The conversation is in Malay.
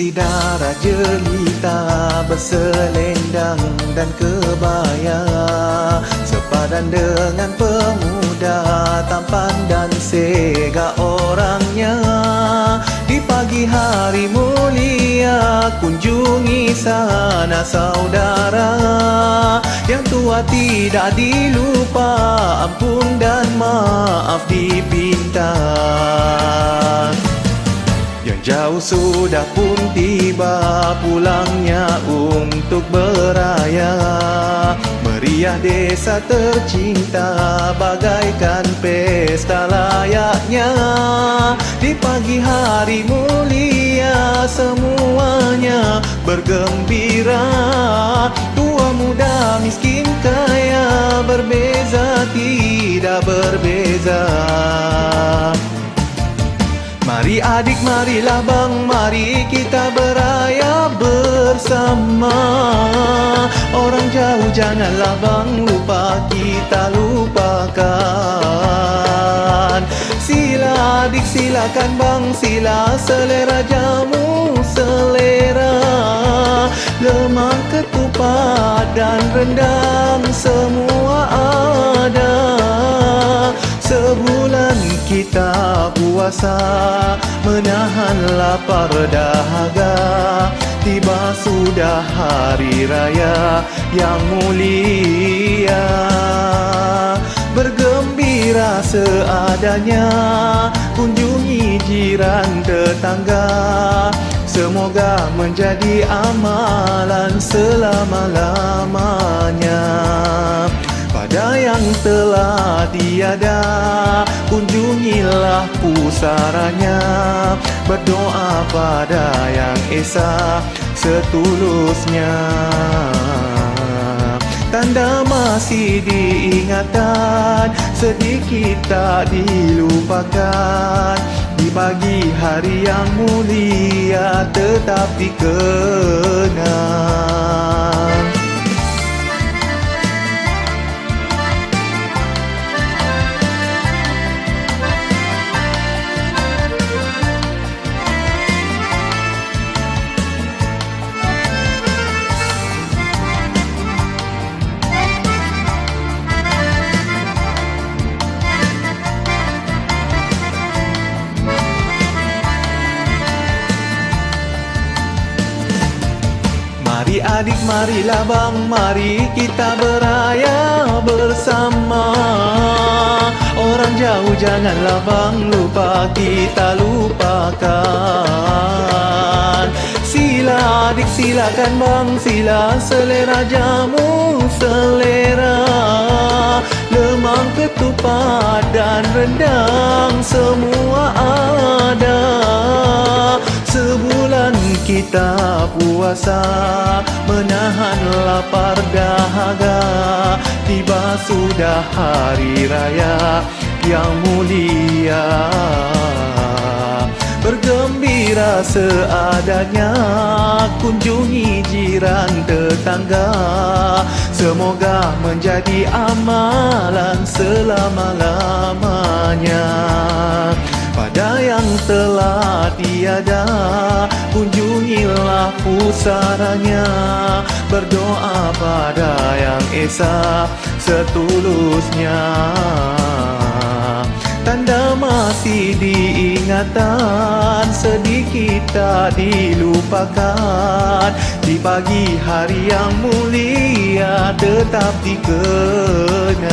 Sidara jelita berselendang dan kebaya, sepadan dengan pemuda tampan dan segak orangnya. Di pagi hari mulia kunjungi sana saudara, yang tua tidak dilupa, ampun dan maaf dipinta. Yang jauh sudah pun tiba pulangnya untuk beraya. Meriah desa tercinta bagaikan pesta layaknya. Di pagi hari mulia semuanya bergembira. Tua muda miskin kaya berbeza tidak berbeza. Mari adik, marilah bang, mari kita beraya bersama. Orang jauh janganlah bang lupa, kita lupakan. Sila adik silakan bang, sila selera jamu selera. Lemang, ketupat dan rendang semua ada. Sebulan kita puasa, menahan lapar dahaga. Tiba sudah hari raya yang mulia. Bergembira seadanya, kunjungi jiran tetangga. Semoga menjadi amalan selama-lamanya. Pada yang telah tiada, kunjungilah pusaranya. Berdoa pada yang esa setulusnya. Tanda masih diingatan, sedikit tak dilupakan. Di pagi hari yang mulia tetap dikenang. Mari adik, marilah bang, mari kita beraya bersama. Orang jauh janganlah bang lupa, kita lupakan. Sila adik silakan bang, sila selera jamu selera. Lemang, ketupat dan rendang semua ada. Sebulan kita puasa, menahan lapar dahaga. Tiba sudah hari raya yang mulia. Bergembira seadanya, kunjungi jiran tetangga. Semoga menjadi amalan selama-lamanya. Pada yang telah tiada, kunjungilah pusaranya. Berdoa pada yang esa setulusnya. Tanda masih diingatan, sedikit tak dilupakan. Di pagi hari yang mulia tetap dikenang.